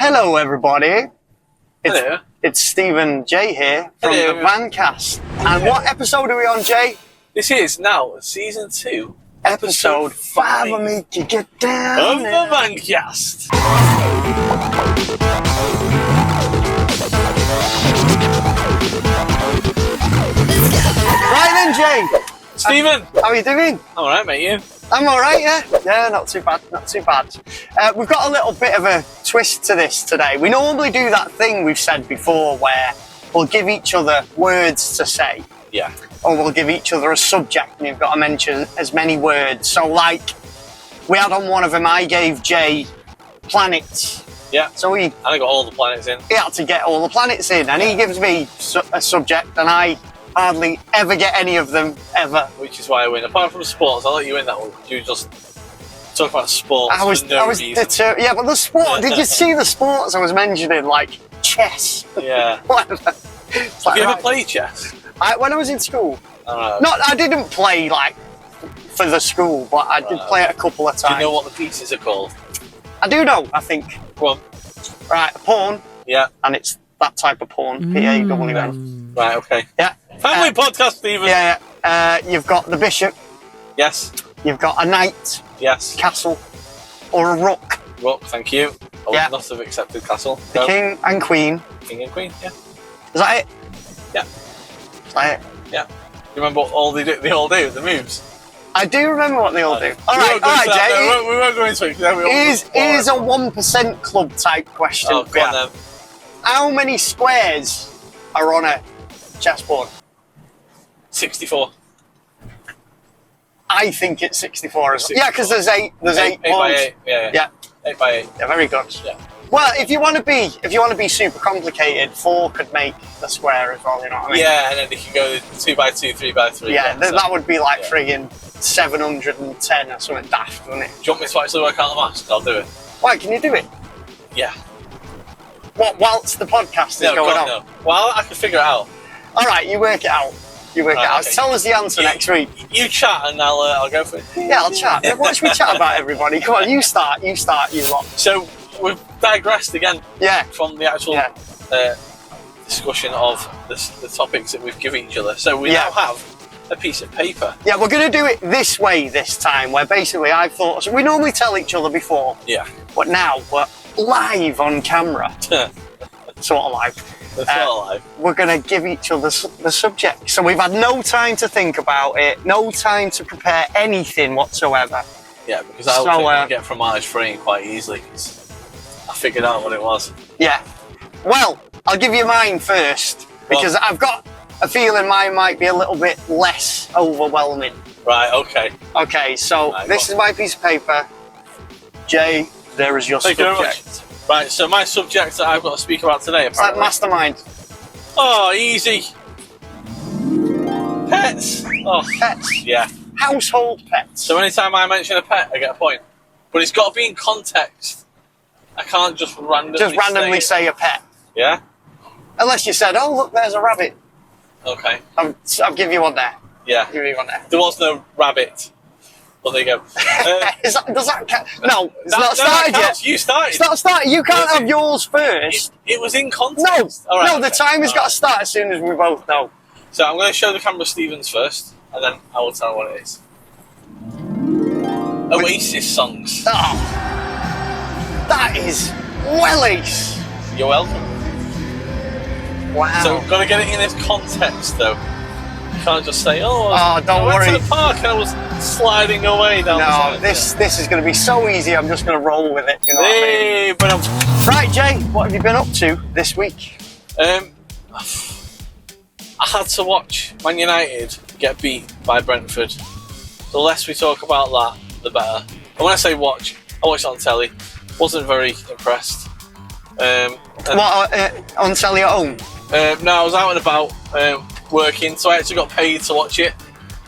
Hello, everybody. Hello. It's Stephen J here from Hello. the Vancast. And what episode are we on, Jay? This is now season 2, Episode 5 will make you get down. of the Vancast. Right then, Jay. Stephen, How are you doing? all right, mate. You? I'm alright, yeah. Yeah, not too bad, not too bad. We've got a little bit of a twist to this today. We normally do that thing we've said before where we'll give each other words to say. Yeah. Or we'll give each other a subject and you've got to mention as many words. So like, we had on one of them, I gave Jay planets. Yeah. So And I got all the planets in. he had to get all the planets in, and he gives me a subject and I hardly ever get any of them, ever. Which is why I win. Apart from sports, I'll let you win that one. You just talk about sports I was for no reason. yeah, but the sport, did you see the sports I was mentioning, like chess? Yeah. Whatever. It's like, Have you ever right. played chess? When I was in school, I I didn't play like for the school, but I did play it a couple of Do times. you know what the pieces are called? I do know, I think. Go on. Right, a pawn, Yeah. and it's that type of pawn, P-A-W-N. Right, okay. Yeah. Family podcast, Stephen. Yeah, you've got the bishop, Yes. you've got a knight, Yes. castle, or a rook. Rook, thank you. I would Yeah. not have accepted castle. The No. king and queen. King and queen, yeah. Is that it? Yeah. Is that it? Yeah. You remember what all they all do, the moves? I do remember what they all do. We Alright, won't go into that. Jay. No, we won't go into it. Here's a 1% club type question. Oh, for go you. on then. How many squares are on a chessboard? 64. I think it's 64 as well. Yeah, because there's eight Eight by pawns. 8. Yeah. Yeah. 8 by 8. Yeah, very good. Yeah. Well, if you want to be super complicated, 4 could make the square as well. You know what I mean? Yeah, and then you can go 2 by 2, 3 by 3. Yeah, so- that would be like yeah. friggin' 710 or something daft, wouldn't it? Do you want me to actually work out the maths? I'll do it. Why, can you do it? Yeah. What, whilst the podcast is going on? No. Well, I can figure it out. All right, you work it out. You work it out. Okay. Tell us the answer next week. You chat and I'll go for it. Yeah, I'll chat. What should we chat about, everybody? Come on, you start, you lot. So, we've digressed again Yeah, from the actual discussion of the topics that we've given each other. So, we Yeah. now have a piece of paper. yeah, we're going to do it this way this time, where basically I thought, so we normally tell each other before, Yeah. but now we're live on camera, sort of live. That's all alive. We're going to give each other the subject. So we've had no time to think about it, no time to prepare anything whatsoever. Yeah, because I get fromage free quite easily because I figured out what it was. Yeah. Well, I'll give you mine first, because I've got a feeling mine might be a little bit less overwhelming. Right, okay. Okay, so Right, this is my piece of paper. Jay, there is your Thank you very much. subject. Right, so my subject that I've got to speak about today, It's like apparently. mastermind. Oh, easy. Pets. Oh, Pets. yeah. Household pets. So anytime I mention a pet, I get a point. But it's got to be in context. I can't just randomly say a pet. Yeah? Unless you said, oh, look, there's a rabbit. Okay. I'll give you one there. Yeah. I'll give you one there. There was no rabbit. Well, there you go. Does that count? No, it's not that started counts. yet. You started. It's not started. You can't have yours first. It was in No, context. All right, no, the okay. time has All got right. to start as soon as we both know. So I'm going to show the camera Stevens first, and then I will tell what it is. Oasis songs. Oh, that is well ace. You're welcome. Wow. So got to get it in its context, though. You can't just say, "Oh, don't I went worry. to the park and I was sliding away down the No, side." this is going to be so easy. I'm just going to roll with it. You know what I mean? Hey, but Right, Jay, what have you been up to this week? I had to watch Man United get beat by Brentford. The less we talk about that, the better. And when I say watch, I watched it on telly. Wasn't very impressed. On telly at home? No, I was out and about working, so I actually got paid to watch it.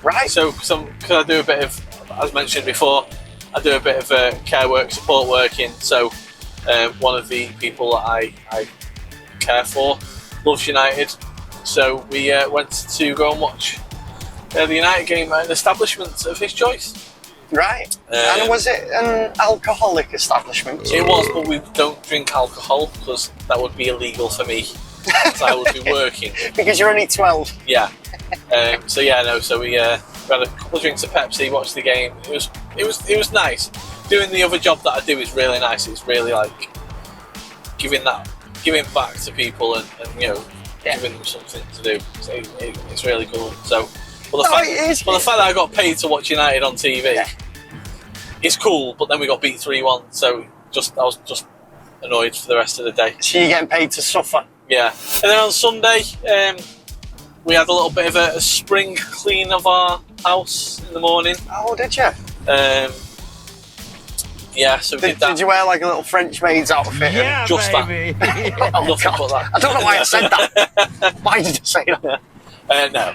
Right. So, because I do a bit of, as mentioned before, I do a bit of care work, support working. So, one of the people that I care for loves United. So, we went to go and watch the United game at an establishment of his choice. Right. And was it an alcoholic establishment? It was, but we don't drink alcohol because that would be illegal for me. Because I would be working. Because you're only 12. Yeah. So we had a couple of drinks of Pepsi, watched the game. It was nice. Doing the other job that I do is really nice. It's really like giving back to people and giving them something to do. So it's really cool. So, the fact that I got paid to watch United on TV, it's cool. But then we got beat 3-1, so I was just annoyed for the rest of the day. So you're getting paid to suffer. Yeah, and then on Sunday, we had a little bit of a spring clean of our house in the morning. Oh, did you? Yeah, so we did that. Did you wear like a little French maid's outfit? Yeah, just baby. that. Nothing but that. I don't know why I said that. Why did you say that? No,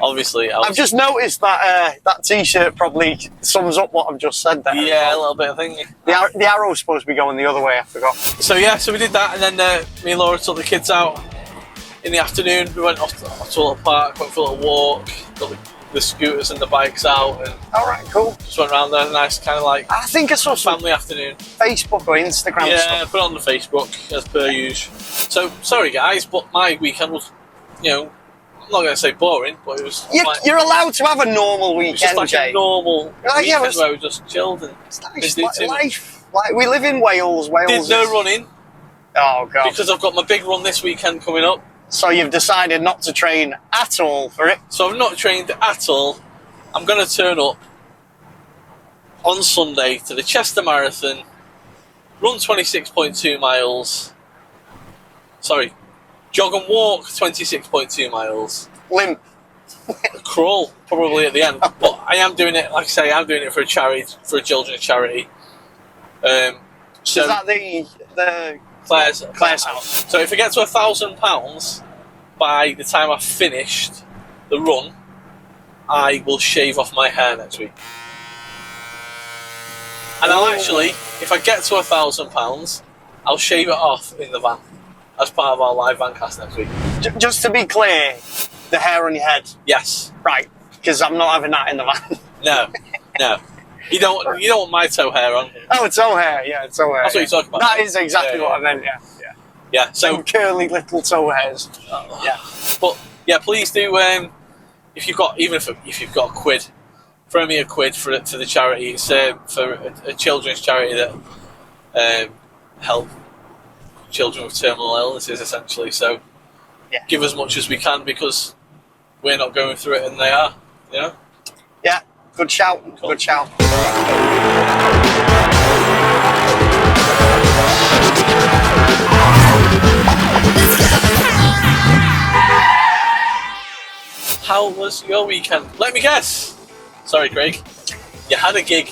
obviously. I've just noticed that that T-shirt probably sums up what I've just said there. Yeah, a little bit of thingy. The arrow's supposed to be going the other way, I forgot. So we did that, and then me and Laura took the kids out in the afternoon. We went off to a little park, went for a little walk, got the scooters and the bikes out, and alright, cool. just went around there, nice kind of like I think I saw some family afternoon. Facebook or Instagram Yeah, stuff. put it on the Facebook as per usual. So sorry guys, but my weekend was, I'm not going to say boring, but it was. You're allowed to have a normal weekend, just like Jay. a normal weekend where we just chilled and it's nice, didn't do too much. life. Like we live in Wales. Did no running. Oh god! Because I've got my big run this weekend coming up. So you've decided not to train at all for it. So I've not trained at all. I'm going to turn up on Sunday to the Chester Marathon, run 26.2 miles. Sorry, jog and walk 26.2 miles. Limp. Crawl probably at the end, but I am doing it. Like I say, I'm doing it for a charity, for a children's charity. So is that the Claire's house? So if I get to £1,000 by the time I've finished the run, I will shave off my hair next week. And I'll actually, if I get to £1,000, I'll shave it off in the van as part of our live Vancast next week. Just to be clear, the hair on your head. Yes. Right, because I'm not having that in the van. No. You don't want my toe hair on. Oh, it's toe hair. Yeah, it's toe hair. That's what you're talking about. That is exactly what I meant. Yeah. So some curly little toe hairs. Yeah. But yeah, please do. If you've got if you've got a quid, throw me a quid for the charity. It's for a children's charity that help children with terminal illnesses, essentially. So give as much as we can because we're not going through it and they are. Yeah. Good shout. Cool. Good shout. How was your weekend? Let me guess. Sorry, Craig. You had a gig.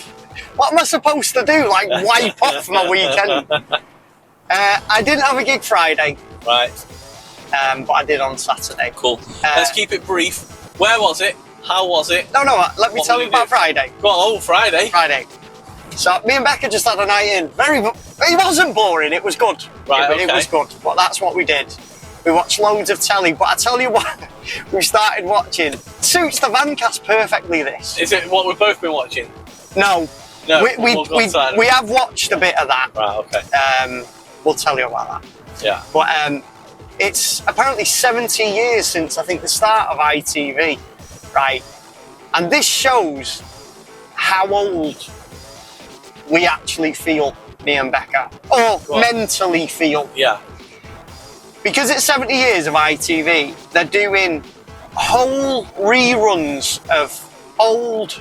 What am I supposed to do? Like wipe off my weekend? I didn't have a gig Friday. Right. But I did on Saturday. Cool. Let's keep it brief. Where was it? How was it? No, let me tell you about Friday. Go on, Friday. So me and Becca just had a night in. It wasn't boring, it was good. Right, It was good, but that's what we did. We watched loads of telly, but I tell you what, we started watching. Suits the Vancast perfectly, this. Is it what we've both been watching? No. We have watched a bit of that. Right, okay. We'll tell you about that. Yeah. But it's apparently 70 years since, I think, the start of ITV. Right, and this shows how old we actually feel, me and Becca, or mentally feel. Yeah. Because it's 70 years of ITV, they're doing whole reruns of old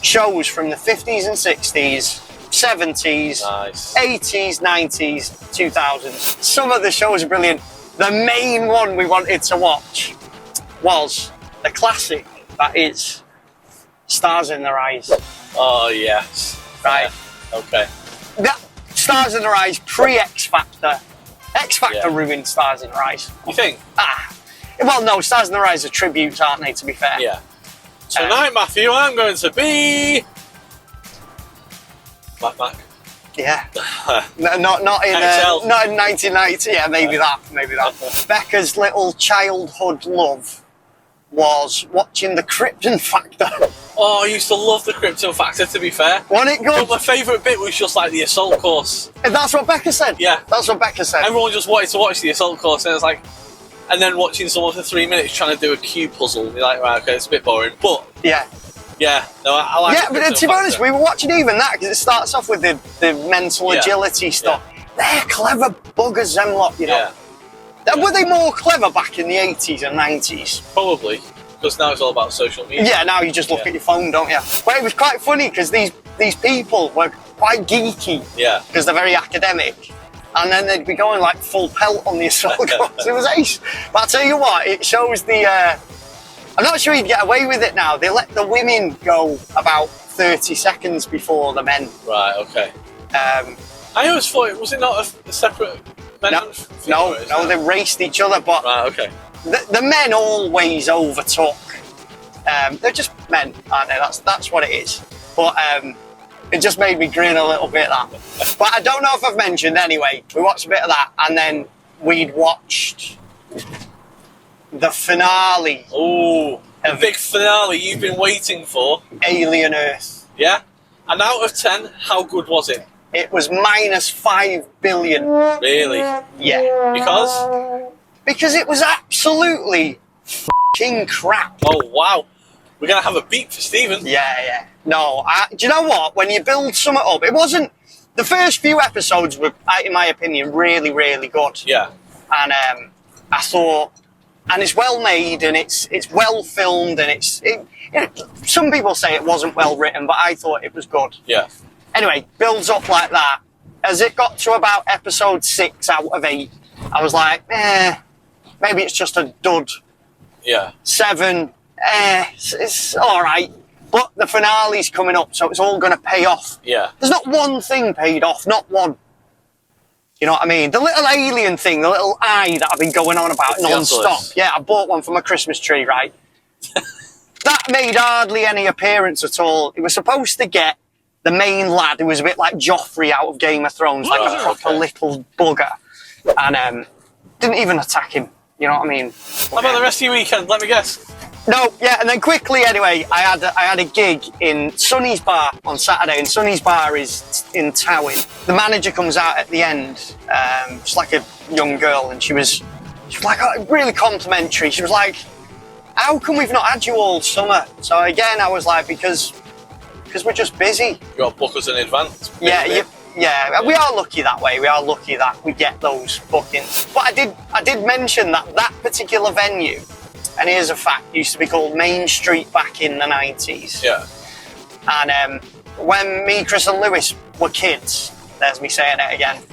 shows from the 50s and 60s, 70s, nice. 80s, 90s, 2000s. Some of the shows are brilliant. The main one we wanted to watch was the classic. That is Stars in Their Eyes. Oh, yes. Right. Yeah. Okay. That Stars in Their Eyes pre-X Factor. X Factor ruined Stars in Their Eyes. You think? Well, no, Stars in Their Eyes are tributes, aren't they, to be fair? Yeah. Tonight, Matthew, I'm going to be... MAVMAC. Yeah. not in 1990. Yeah, maybe that. Becca's little childhood love was watching the Kryp-Van factor. Oh, I used to love the Kryp-Van factor, to be fair. Wasn't it good? But my favourite bit was just like the assault course. And that's what Becca said. Yeah. That's what Becca said. Everyone just wanted to watch the assault course, and it was like, and then watching someone for 3 minutes trying to do a cube puzzle, you're like, right, okay, it's a bit boring. But yeah, no, I like. Yeah, but to be honest, we were watching even that because it starts off with the mental agility stuff. Yeah. They're clever buggers, them lot, you know. Yeah. Were they more clever back in the 80s and 90s? Probably, because now it's all about social media. Yeah, now you just look at your phone, don't you? But it was quite funny because these people were quite geeky. Yeah. Because they're very academic. And then they'd be going like full pelt on the assault course. It was ace. But I tell you what, it shows the... I'm not sure you'd get away with it now. They let the women go about 30 seconds before the men. Right, okay. I always thought, was it not a separate men and female? No, they raced each other, but right, okay. The men always overtook. They're just men, aren't they? That's what it is. But it just made me grin a little bit, that. But I don't know if I've mentioned anyway. We watched a bit of that, and then we'd watched the finale. Oh, a big finale you've been waiting for. Alien Earth. Yeah? And out of 10, how good was it? It was -5 billion. Really? Yeah. Because? Because it was absolutely f***ing crap. Oh, wow. We're going to have a beat for Stephen. Yeah. No, do you know what? When you build something up, it wasn't... The first few episodes were, in my opinion, really, really good. Yeah. And I thought... And it's well made, and it's well filmed, and some people say it wasn't well written, but I thought it was good. Yeah. Anyway, builds up like that. As it got to about episode 6 out of 8, I was like, maybe it's just a dud. Yeah. 7, it's all right. But the finale's coming up, so it's all going to pay off. Yeah. There's not one thing paid off, not one. You know what I mean? The little alien thing, the little eye that I've been going on about non-stop. Yeah, I bought one for my Christmas tree, right? That made hardly any appearance at all. It was supposed to get the main lad, who was a bit like Joffrey out of Game of Thrones, like a proper little bugger. And didn't even attack him. You know what I mean? How about the rest of your weekend? Let me guess. No, yeah, and then quickly anyway, I had a gig in Sonny's Bar on Saturday, and Sonny's Bar is in Towing. The manager comes out at the end, just like a young girl, and she was like really complimentary. She was like, "How come we've not had you all summer?" So again, I was like, because we're just busy. You got to book us in advance. Yeah, we are lucky that way. We are lucky that we get those bookings. But I did mention that particular venue. And here's a fact, used to be called Main Street back in the 90s. Yeah. And when me, Chris and Lewis were kids, there's me saying it again,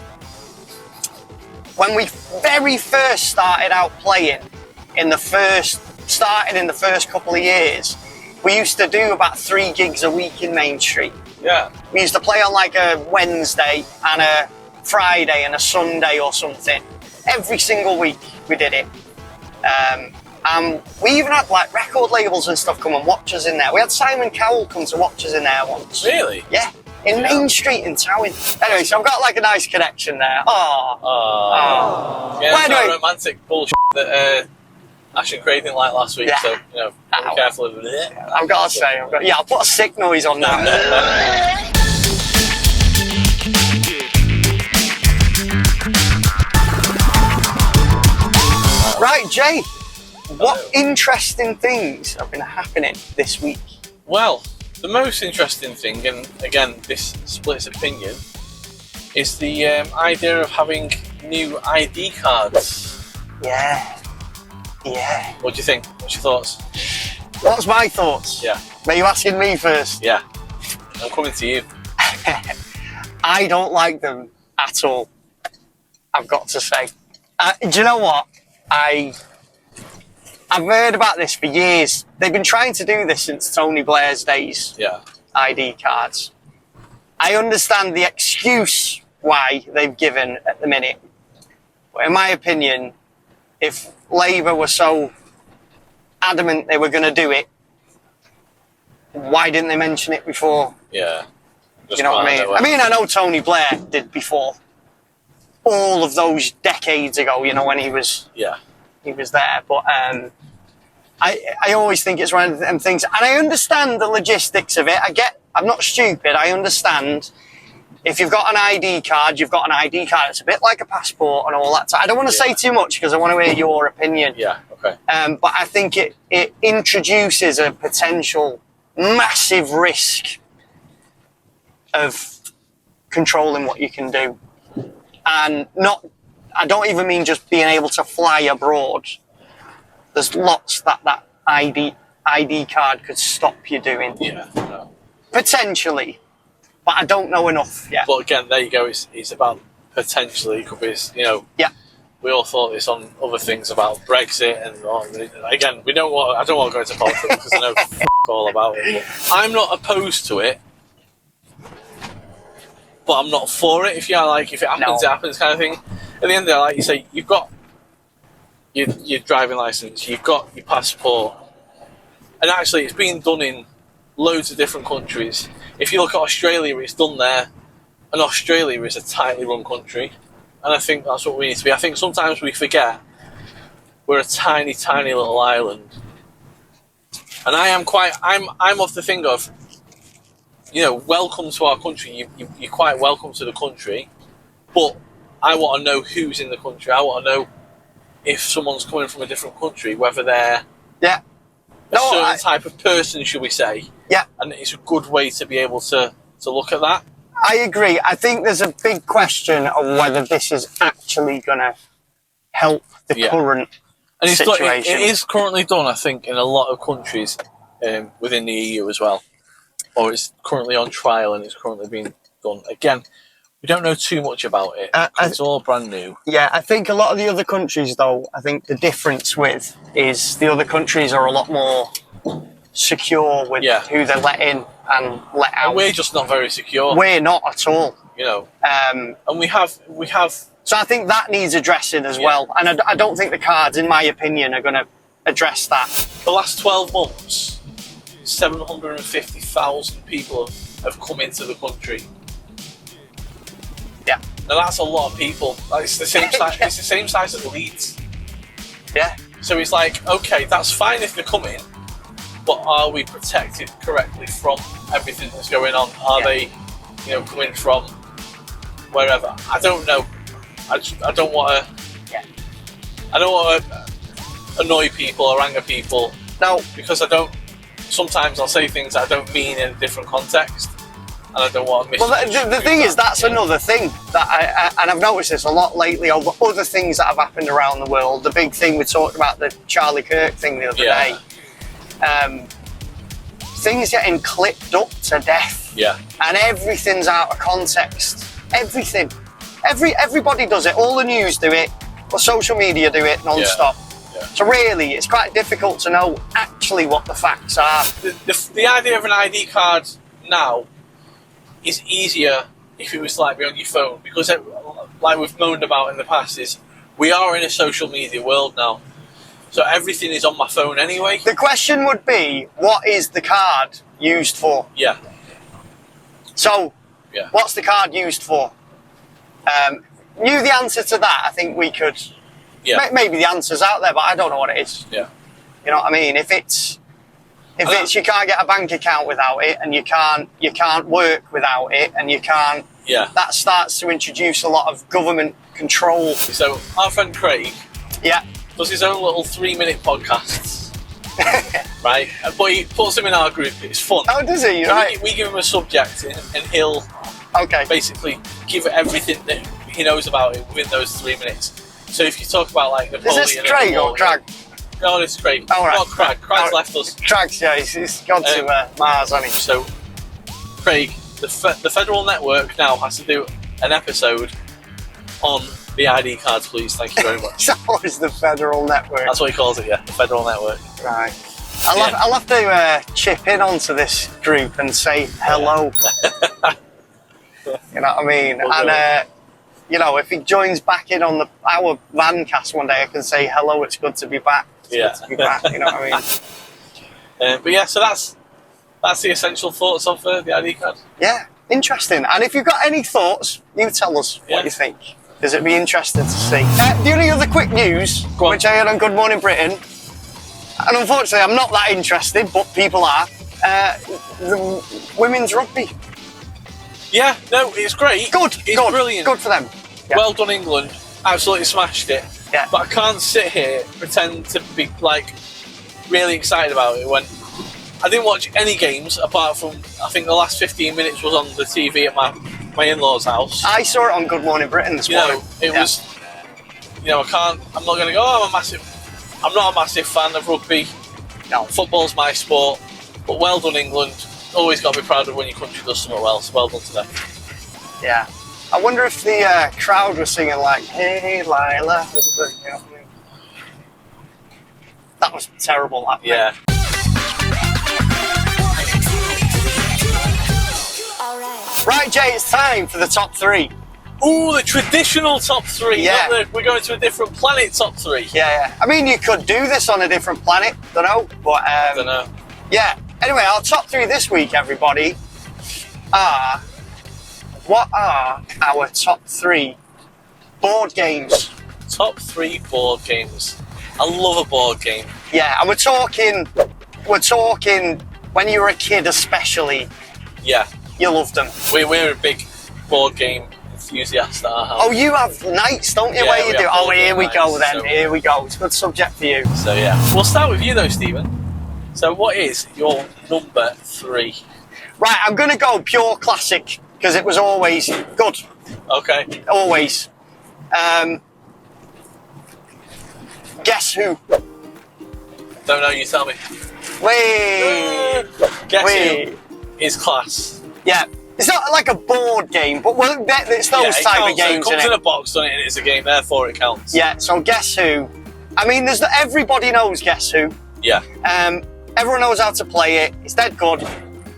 when we very first started out playing, in the first couple of years, we used to do about 3 gigs a week in Main Street. Yeah. We used to play on like a Wednesday and a Friday and a Sunday or something. Every single week we did it. We even had like record labels and stuff come and watch us in there. We had Simon Cowell come to watch us in there once. Really? Yeah. In Main Street in Towing. Anyway, so I've got like a nice connection there. Yeah, it's that romantic bullshit that Ash and Craig didn't like last week, so, you know, be careful of it. I've got to say, I'll put a sick noise on now. Right, Jay. What interesting things have been happening this week? Well, the most interesting thing, and again, this splits opinion, is the idea of having new ID cards. Yeah. What do you think? What's your thoughts? What's my thoughts? Yeah. Are you asking me first? Yeah. I'm coming to you. I don't like them at all, I've got to say. Do you know what? I've heard about this for years. They've been trying to do this since Tony Blair's days. Yeah. ID cards. I understand the excuse why they've given at the minute. But in my opinion, if Labour were so adamant they were going to do it, why didn't they mention it before? Yeah. You know what I mean? I know Tony Blair did before. All of those decades ago, you know, when he was there. But I always think it's one of them things, and I understand the logistics of it. I'm not stupid. I understand. If you've got an ID card, you've got an ID card. It's a bit like a passport and all that. I don't want to say too much because I want to hear your opinion. Yeah, okay. But I think it introduces a potential massive risk of controlling what you can do. And I don't even mean just being able to fly abroad. There's lots that ID card could stop you doing. Yeah, no. Potentially. But I don't know enough yet. But again, there you go. It's about potentially. It could be, Yeah. We all thought this on other things about Brexit, and again, I don't want to go into politics because I know all about it. I'm not opposed to it, but I'm not for it. If it happens, it happens, kind of thing. At the end of the day, like you say, you've got your driving license, you've got your passport, and actually, it's being done in loads of different countries. If you look at Australia, it's done there, and Australia is a tightly run country, and I think that's what we need to be. I think sometimes we forget we're a tiny, tiny little island, and I'm of the thing of, welcome to our country. You're quite welcome to the country, but I want to know who's in the country. I want to know if someone's coming from a different country, whether they're a certain type of person, should we say. Yeah. And it's a good way to be able to look at that. I agree. I think there's a big question of whether this is actually going to help the current situation. It is currently done, I think, in a lot of countries within the EU as well. Or it's currently on trial and it's currently being done. Again, we don't know too much about it. It's all brand new. Yeah, I think a lot of the other countries, though, I think the difference is the other countries are a lot more secure with who they let in and let out. And we're just not very secure. We're not at all. And we have. So I think that needs addressing as well. And I don't think the cards, in my opinion, are going to address that. The last 12 months, 750,000 people have come into the country. Yeah. Now that's a lot of people. It's the same size. It's the same size as Leeds. Yeah. So it's like, okay, that's fine if they're coming, but are we protected correctly from everything that's going on? Are they, coming from wherever? I don't know. I don't want to. Yeah. I don't want to annoy people or anger people. No, because I don't. Sometimes I'll say things that I don't mean in a different context, and I don't want to miss. Well, the thing is, that's another thing that and I've noticed this a lot lately of other things that have happened around the world. The big thing we talked about, the Charlie Kirk thing the other day. Things getting clipped up to death. Yeah. And everything's out of context. Everything. Everybody does it. All the news do it. Or social media do it non-stop. Yeah. So really, it's quite difficult to know actually what the facts are. The idea of an ID card now is easier if it was like be on your phone, because like we've moaned about in the past, is we are in a social media world now. So everything is on my phone anyway. The question would be, what is the card used for? Yeah. So, what's the card used for? Knew the answer to that, I think we could. Yeah. Maybe the answer's out there, but I don't know what it is. Yeah. You know what I mean? If it's you can't get a bank account without it, and you can't work without it, and you can't. Yeah. That starts to introduce a lot of government control. So our friend Craig. Yeah. Does his own little 3-minute podcasts. Right? But he puts them in our group. It's fun. Oh, does he? So right. We give him a subject, and he'll basically give it everything that he knows about it within those 3 minutes. So if you talk about like Napoleon... Is this Craig or Crag? No, it's Craig. Oh, right. Not Crag. Crag's left us. Crag's, yeah, he's gone to Mars, hasn't he? So, Craig, the Federal Network now has to do an episode on the ID cards, please. Thank you very much. So what is the Federal Network? That's what he calls it, yeah. The Federal Network. Right. I'll have to chip in onto this group and say hello. Yeah. You know what I mean? We'll and, if he joins back in on our Vancast one day, I can say hello, it's good to be back. It's good to be back, you know what I mean? But yeah, so that's the essential thoughts of the ID card. Yeah, interesting. And if you've got any thoughts, you tell us what you think, because it'd be interesting to see. The only other quick news, which I heard on Good Morning Britain, And unfortunately, I'm not that interested, but people are. The women's rugby. Yeah, no, it's great. It's brilliant. Good for them. Yeah. Well done, England. Absolutely smashed it. Yeah. But I can't sit here pretend to be like really excited about it when I didn't watch any games apart from I think the last 15 minutes was on the TV at my in-laws' house. I saw it on Good Morning Britain this morning. It was. I'm not going to go. Oh, I'm not a massive fan of rugby. No. Football's my sport. But well done, England. Always got to be proud of when your country does something well. So well done to them. Yeah. I wonder if the crowd was singing like, "Hey, Lila." That was terrible. That yeah. Right, Jay, it's time for the top 3. Ooh, the traditional top 3. Yeah. We're going to a different planet top 3. Yeah. I mean, you could do this on a different planet. Don't know, but don't know. Yeah. Anyway, our top 3 this week, everybody, are. What are our top 3 board games? Top 3 board games. I love a board game. Yeah, and we're talking when you were a kid, especially. Yeah. You loved them. We're a big board game enthusiast at our house. Oh, you have nights, don't you? Yeah, where you do? Oh, here we go then. So, here we go. It's a good subject for you. So yeah, we'll start with you though, Stephen. So what is your number 3? Right, I'm gonna go pure classic because it was always good. Okay. Always. Guess who? Don't know. You tell me. Wait. Guess who is class. Yeah. It's not like a board game, but it's those type of games. It comes in a box, doesn't it? And it's a game, therefore it counts. Yeah. So guess who? I mean, everybody knows Guess Who. Yeah. Everyone knows how to play it. It's dead good.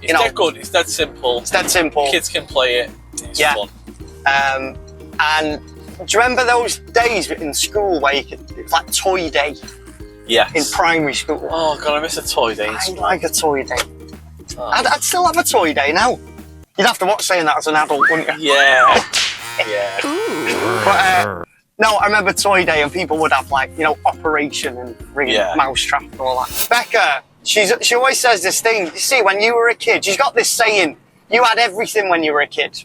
It's dead good. It's dead simple. It's dead simple. Kids can play it. It's fun. And do you remember those days in school where it's like toy day? Yes. In primary school. Oh god, I miss a toy day. I like a toy day. Oh. I'd still have a toy day now. You'd have to watch saying that as an adult, wouldn't you? Yeah. Yeah. But no, I remember toy day and people would have like, Operation and ring Mousetrap and all that. Becca, she always says this thing. You see, when you were a kid, she's got this saying, you had everything when you were a kid.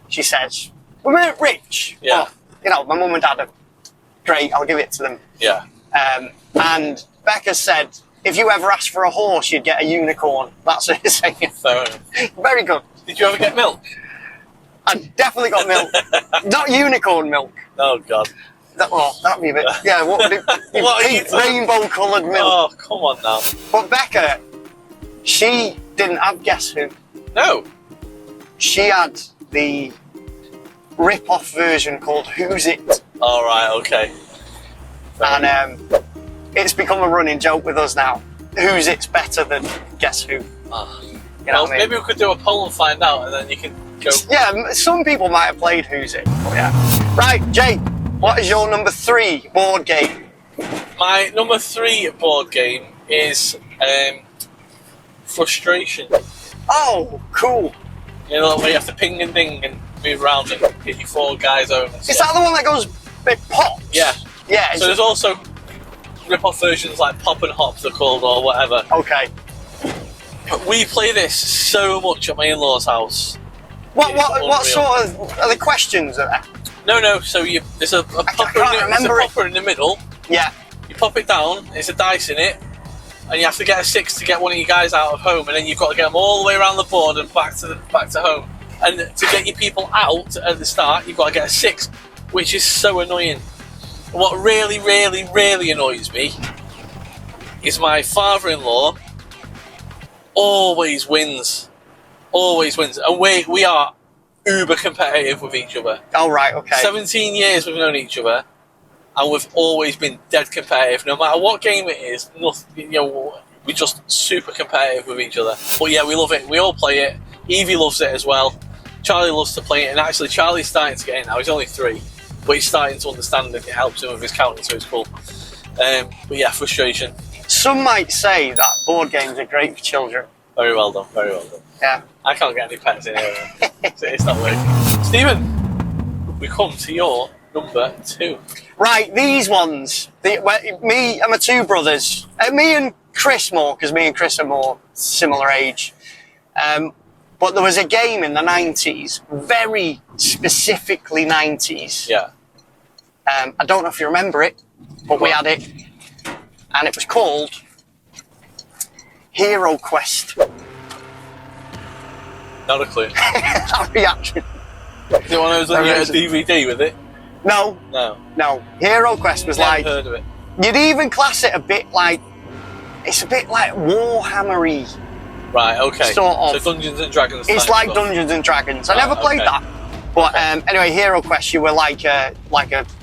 She says, we weren't rich. Yeah. But, my mum and dad are great, I'll give it to them. Yeah. And Becca said, if you ever asked for a horse, you'd get a unicorn. That's her saying. Fair enough. Very good. Did you ever get milk? I definitely got milk. Not unicorn milk. Oh god. That'd be a bit. Yeah, what would it be? What are you rainbow coloured milk. Oh, come on now. But Becca, she didn't have Guess Who. No. She had the rip-off version called Who's It? All right, okay. And it's become a running joke with us now. Who's It's better than Guess Who? Well, maybe we could do a poll and find out, and then you can go. Yeah, some people might have played Who's It. But yeah. Right, Jay, what is your number 3 board game? My number 3 board game is Frustration. Oh, cool. You know, where you have to ping and ding and move around and get your 4 guys over. Is that the one that goes big pops? Yeah. Yeah. So there's also rip-off versions like Pop and Hop, they're called, or whatever. Okay. We play this so much at my in-laws' house. What sort of are the questions there? No. So there's a popper in the middle. Yeah. You pop it down. There's a dice in it, and you have to get a 6 to get one of you guys out of home, and then you've got to get them all the way around the board and back to home. And to get your people out at the start, you've got to get a 6, which is so annoying. What really, really, really annoys me is my father-in-law always wins. And we are uber competitive with each other. Oh, right, okay. 17 years we've known each other, and we've always been dead competitive. No matter what game it is, we're just super competitive with each other. But yeah, we love it. We all play it. Evie loves it as well. Charlie loves to play it, and actually Charlie's starting to get in now. He's only 3, but he's starting to understand it. It helps him with his counting, so it's cool. But yeah, Frustration. Some might say that board games are great for children. Very well done, very well done. Yeah. I can't get any pets in here. So it's not working. Stephen, we come to your number 2. Right, these ones. Me and my two brothers. Me and Chris more, because me and Chris are more similar age. But there was a game in the 90s, very specifically 90s. Yeah. I don't know if you remember it, but we had it. And it was called Hero Quest. Not a clue. Our reaction. Is it one of those that you get a DVD with it? No. No. Hero Quest was Never like... heard of it. You'd even class it a bit like... It's a bit like Warhammer-y. Right, okay. Sort of. So Dungeons and Dragons. It's like stuff. Dungeons and Dragons. I never played that. But anyway, Hero Quest, you were like a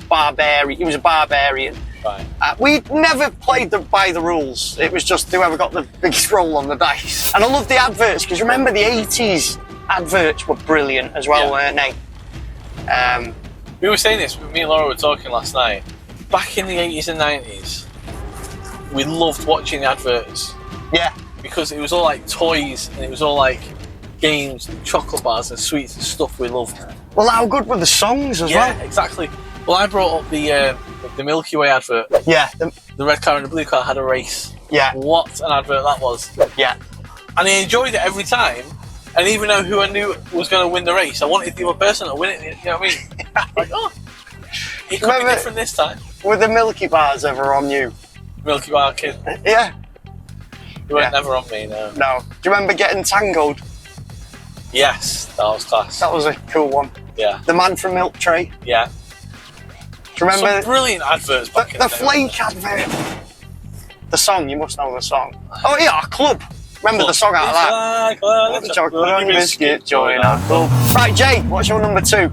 barbarian. He was a barbarian. Right. We never played by the rules. It was just whoever got the biggest roll on the dice. And I love the adverts, because remember the 80s adverts were brilliant as well, weren't they? We were saying this, me and Laura were talking last night. Back in the 80s and 90s, we loved watching the adverts. Yeah. Because it was all like toys, and it was all like games, and chocolate bars and sweets and stuff we loved. Well, how good were the songs as well? Yeah, exactly. Well, I brought up the Milky Way advert. Yeah. The red car and the blue car had a race. Yeah. What an advert that was. Yeah. And I enjoyed it every time. And even though who I knew was going to win the race, I wanted the other person to win it. You know what I mean? Like, oh, it could be different this time. Were the Milky Bars ever on you? Milky Bar kid. Yeah. They were never on me, no. No. Do you remember getting tangoed? Yes, that was class. That was a cool one. Yeah. The Man from Milk Tray. Yeah. Do you remember? Some brilliant adverts back in the day. The Flake advert. The song, you must know the song. Oh yeah, our club. Remember the song out of that? Like chocolate on your biscuit, join our club. Right, Jay, what's your number 2?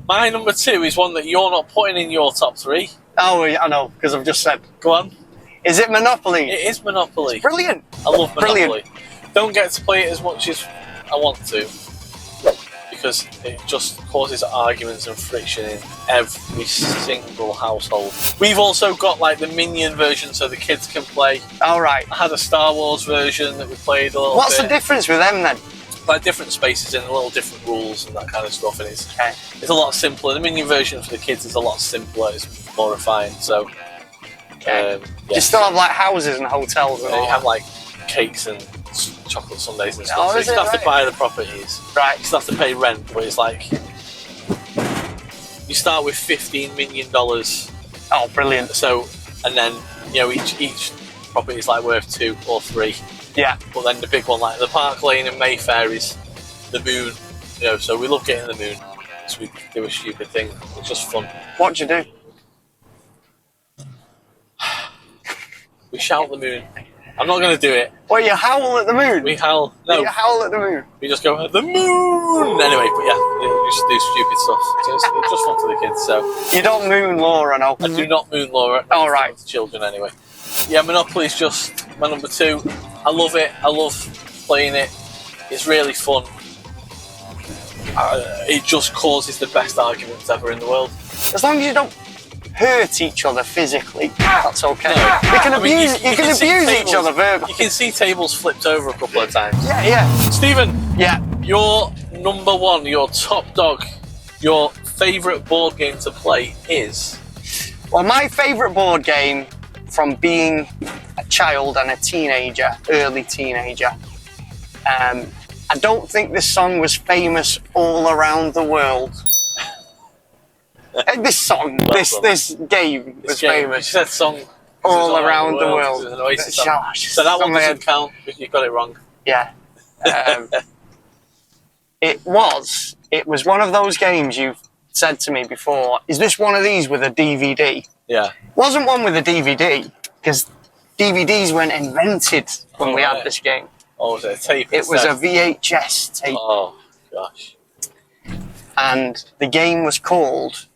My number 2 is one that you're not putting in your top 3. Oh, yeah, I know, because I've just said. Go on. Is it Monopoly? It is Monopoly. It's brilliant. I love Monopoly. Brilliant. Don't get to play it as much as I want to, because it just causes arguments and friction in every single household. We've also got like the Minion version so the kids can play. All right. I had a Star Wars version that we played a little What's bit. the difference with them then? Like different spaces and little different rules and that kind of stuff, and it's a lot simpler. The Minion version for the kids is a lot simpler, it's more refined, so... Do you still have like houses and hotels and all you that? have like cakes and chocolate sundaes and stuff. Oh, So you is it? still have to Right. buy the properties. Right. You still have to pay rent, but it's like you start with $15 million. Oh, brilliant. So, and then each property is like worth 2 or 3. Yeah. But then the big one, like the Park Lane in Mayfair, is the moon. So we love getting the moon. So we do a stupid thing. It's just fun. What'd you do? We shout the moon. I'm not going to do it. Well, you howl at the moon. We howl. No. You howl at the moon. We just go, the moon! Anyway, but yeah, we just do stupid stuff. It's just fun for the kids, so. You don't moon Laura, no? I do not moon Laura. All right. To children, anyway. Yeah, Monopoly is just my number 2. I love it. I love playing it. It's really fun. It just causes the best arguments ever in the world. As long as you don't hurt each other physically, that's okay. No. You can abuse, you you can abuse each other verbally. You can see tables flipped over a couple of times. Yeah. Stephen, Yeah. your number 1, your top dog, your favourite board game to play is? Well, my favourite board game from being a child and a teenager, early teenager, I don't think this song was famous all around the world. This game was famous. You said song all around the world. It was an Oasis song. So that one doesn't count, because you got it wrong. Yeah. It was one of those games you've said to me before, is this one of these with a DVD? Yeah. Wasn't one with a DVD, because DVDs weren't invented when we had this game. Or was it a tape? It was a VHS tape. Oh, gosh. And the game was called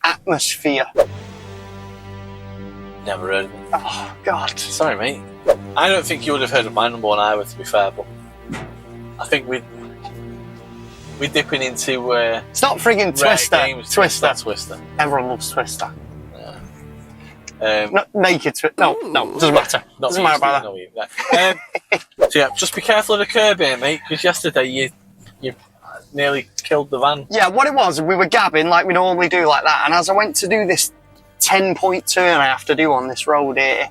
Atmosphere. Never heard of it. Oh, God. Sorry, mate. I don't think you would have heard of my number 1 either, to be fair, but I think we're dipping into It's not friggin' Twister. games. Twister. It's not Twister. Everyone loves Twister. Yeah. Not naked Twister. No, doesn't matter. Doesn't matter about that. So yeah, just be careful of the curb here, mate, because yesterday you nearly killed the van. Yeah, what it was, we were gabbing like we normally do like that, and as I went to do this 10-point turn I have to do on this road here,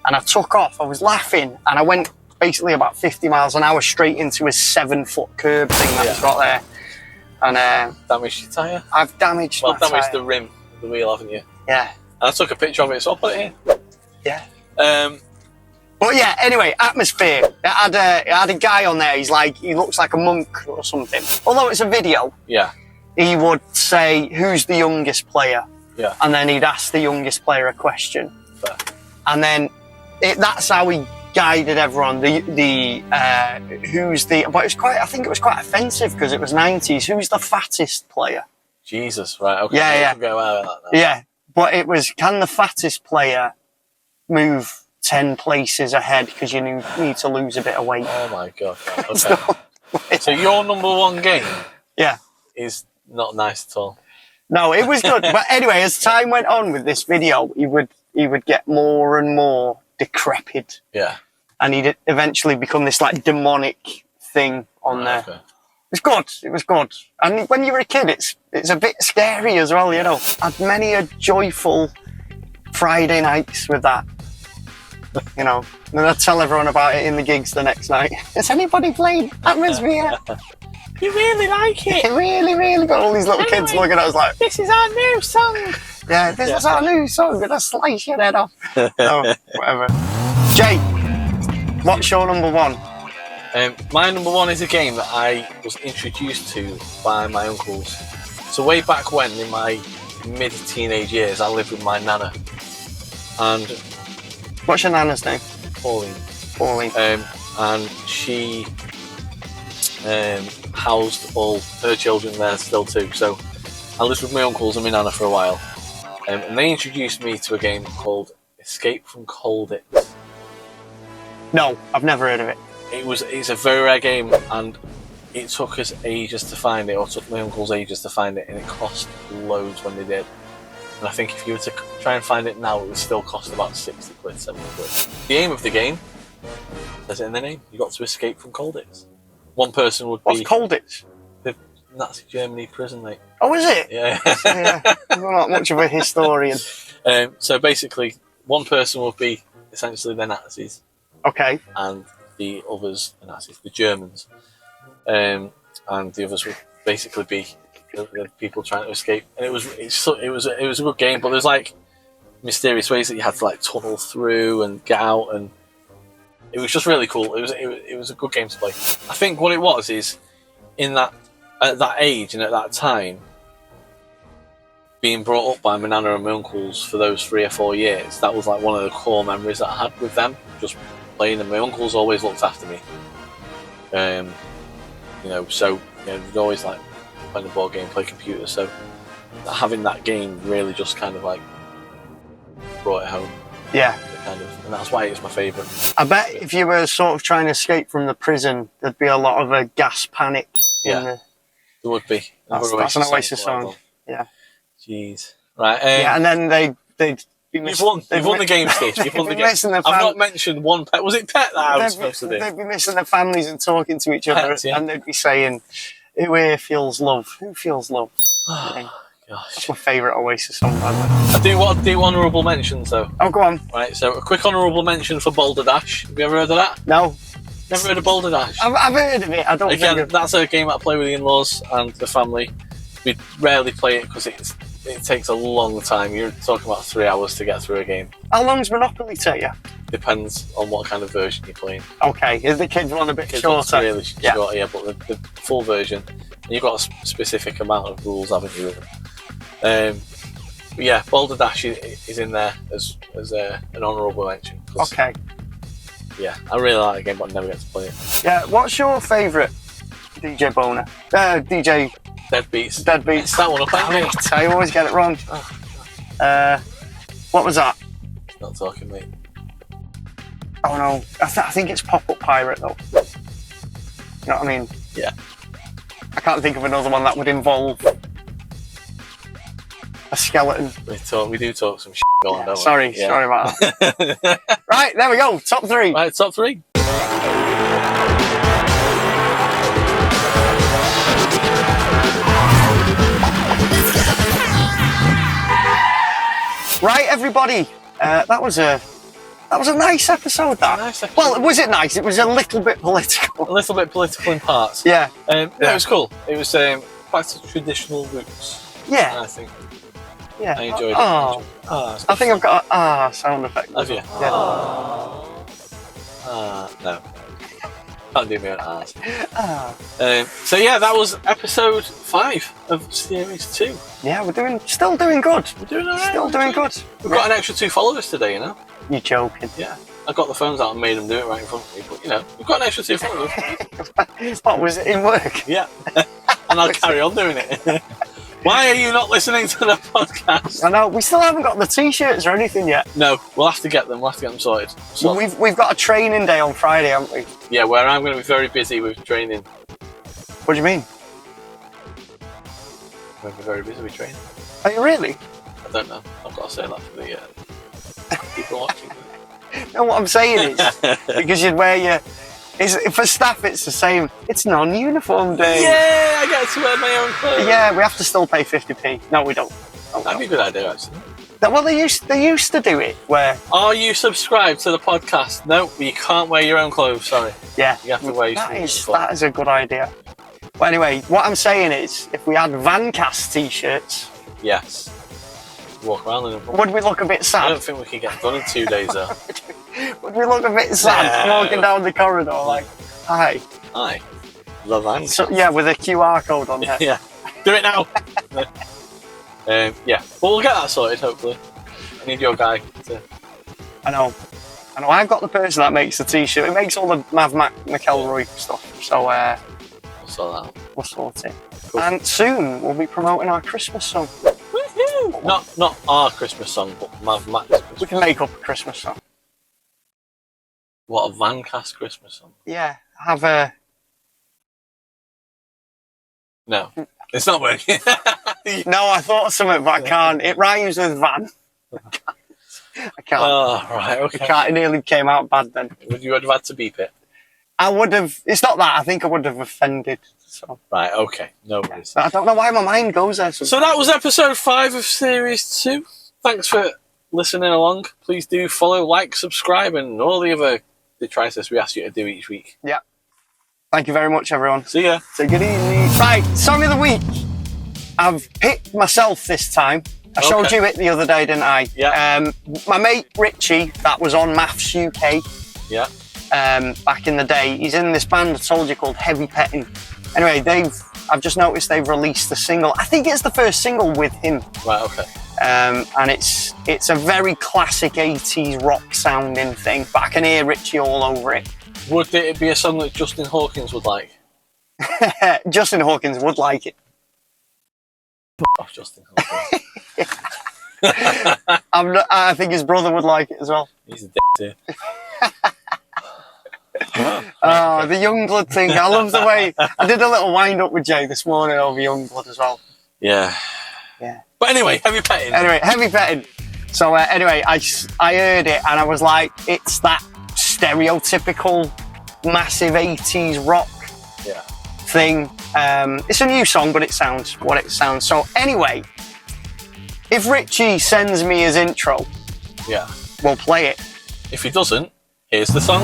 and I took off, I was laughing, and I went basically about 50 miles an hour straight into a 7-foot curb thing that's got there. And damaged your tyre? I've damaged my damaged tyre. the rim of the wheel, haven't you? Yeah. And I took a picture of it, so I'll put it in. Yeah. But yeah, anyway, atmosphere. It had a guy on there, he looks like a monk or something. Although it's a video, he would say, who's the youngest player? Yeah. And then he'd ask the youngest player a question. Fair. And then that's how he guided everyone. But I think it was quite offensive because it was 90s. Who's the fattest player? Jesus, right, okay. Yeah. Go out with that now. Yeah, but it was, can the fattest player move 10 places ahead because you need to lose a bit of weight? Oh my God. Okay. So your number one game is not nice at all. No, it was good. But anyway, as time went on with this video, he would get more and more decrepit. Yeah. And he'd eventually become this like demonic thing on there. Okay. It was good. And when you were a kid, it's a bit scary as well, you know. I had many a joyful Friday nights with that. You know, and then I'd tell everyone about it in the gigs the next night. Has anybody played Atmosphere? You really like it? Really, really got all these little kids looking at us like, this is our new song. Yeah, this is our new song. We're gonna slice your head off. Oh, whatever. Jay, what's your number one? My number one is a game that I was introduced to by my uncles. So way back when, in my mid-teenage years, I lived with my nana. And what's your nana's name? Pauline. And she housed all her children there still too. So I lived with my uncles and my nana for a while. And they introduced me to a game called Escape from Colditz. No, I've never heard of it. It's a very rare game, and it took us ages to find it, or took my uncles ages to find it, and it cost loads when they did. And I think if you were to try and find it now, it would still cost about 60 quid, 70 quid. The aim of the game, says it in the name, you got to escape from Colditz. One person would be... What's Colditz? The Nazi Germany prison, mate. Oh, is it? Yeah. I'm not much of a historian. So basically, one person would be essentially the Nazis. Okay. And the others, the Nazis, the Germans. And the others would basically be the people trying to escape. And it was a good game, but there's like mysterious ways that you had to like tunnel through and get out, and it was just really cool. It was a good game to play. I think what it was is at that age and at that time, being brought up by my nana and my uncles for those 3 or 4 years, that was like one of the core memories that I had with them, just playing. And my uncles always looked after me. We'd always like play the board game, play computer. So having that game really just kind of like brought it home. Yeah. And that's why it's my favourite. I bet if you were sort of trying to escape from the prison, there'd be a lot of a gas panic. There would be. That's an Oasis song. Yeah. Jeez. Right. And then they'd be missing. You've won the game, Stitch. You've won the game. I've not mentioned one pet. Was it pet that I was supposed to do? They'd be missing their families and talking to each other, and they'd be saying, "Who here feels love? Who feels love?" Gosh. That's my favourite Oasis song. I do want to do honourable mentions though. Oh, go on. Right. So a quick honourable mention for Boulder Dash. Have you ever heard of that? No. Never heard of Boulder Dash? I've heard of it. I don't. Again, that's a game I play with the in-laws and the family. We rarely play it because it takes a long time. You're talking about 3 hours to get through a game. How long's Monopoly take you? Depends on what kind of version you're playing. Okay, is the kids one a bit shorter? Really short, yeah, but the full version, you've got a specific amount of rules, haven't you? But yeah, Boulder Dash is in there as an honourable mention. Okay. Yeah, I really like the game, but I never get to play it. Yeah, what's your favourite DJ boner? DJ... Deadbeats. Deadbeats. That one up, Damn it, I always get it wrong. What was that? Not talking, mate. Oh no, I think it's Pop-Up Pirate though. You know what I mean? Yeah. I can't think of another one that would involve a skeleton. We do talk some shit going on, don't we? Sorry about that. Right, there we go, top 3. Right, top 3. Right, everybody. That was a nice episode. That. Nice episode. Well, was it nice? It was a little bit political. A little bit political in parts. Yeah. No, it was cool. It was back to traditional roots. Yeah. I think. Yeah. I enjoyed it. Oh. I think I've got a sound effect. Have you? Yeah. No. Can't do me an arse. Ah. So yeah, that was episode 5 of series 2. Yeah, still doing good. We're doing alright. Still doing good. We've got an extra 2 followers today, you know. You're joking. Yeah. I got the phones out and made them do it right in front of me, but you know, we've got an extra 2 followers. What was it in work? Yeah. And I'll carry on doing it. Why are you not listening to the podcast? I know, we still haven't got the t-shirts or anything yet. No, we'll have to get them. We'll have to get them sorted. So, We've got a training day on Friday, haven't we? yeah, where I'm going to be very busy with training. What do you mean? I'm going to be very busy with training. Are you really? I don't know. I've got to say that for the people watching. No, what I'm saying is, because you'd wear your... For staff, it's the same. It's non-uniform day. Yeah, I get to wear my own clothes. Yeah, we have to still pay 50p. No, we don't. No, we That'd be a good idea, actually. don't. Well, they used to do it where... Are you subscribed to the podcast? No, you can't wear your own clothes, sorry. Yeah. You have to wear your That is a good idea. Well, anyway, what I'm saying is, if we had Vancast t-shirts... Yes. Walk around in them. Would we look a bit I sad? don't think we can get done in 2 days, though. Would we look a bit sad walking down the corridor like, hi? Hi. The Vancast. So, yeah, with a QR code on there. Yeah. Do it now. Yeah. But we'll get that sorted, hopefully. I need your guy to... I know. I've got the person that makes the t-shirt. It makes all the MAVMAC stuff. So We'll sort that out. we'll sort it. Cool. And soon we'll be promoting our Christmas song. Woohoo! Not our Christmas song, but MAVMAC's Christmas. We can make up a Christmas song. What, a Vancast Christmas song? Yeah, have a... No. It's not working. No, I thought of something, but I can't. It rhymes with van. I can't. Oh, right, I okay. can't. It nearly came out bad then. Would you have had to beep it? I would have... It's not that. I think I would have offended. So Right, okay. No worries. I don't know why my mind goes there. So that was episode 5 of series 2. Thanks for listening along. Please do follow, like, subscribe, and all the other detritus we ask you to do each week. Yeah. Thank you very much, everyone. See ya. Take it easy. Right, song of the week. I've picked myself this time. I showed you it the other day, didn't I? Yeah. My mate Richie, that was on MAFSUK. Yeah. Back in the day. He's in this band I told you called Heavy Pettin. Anyway, I've just noticed they've released a single. I think it's the first single with him. Right, okay. And it's a very classic 80s rock sounding thing, but I can hear Richie all over it. Would it be a song that Justin Hawkins would like? Justin Hawkins would like it. Off Justin Hawkins. I think his brother would like it as well. He's a too. Oh, the Youngblood thing. I love the way... I did a little wind-up with Jay this morning over Youngblood as well. Yeah. Yeah. But anyway, Heavy Pettin. Anyway, Heavy Pettin. So anyway, I heard it and I was like, it's that stereotypical massive 80s rock thing. It's a new song, but it sounds what it sounds. So anyway, if Richie sends me his intro, Yeah. we'll play it. If he doesn't, here's the song.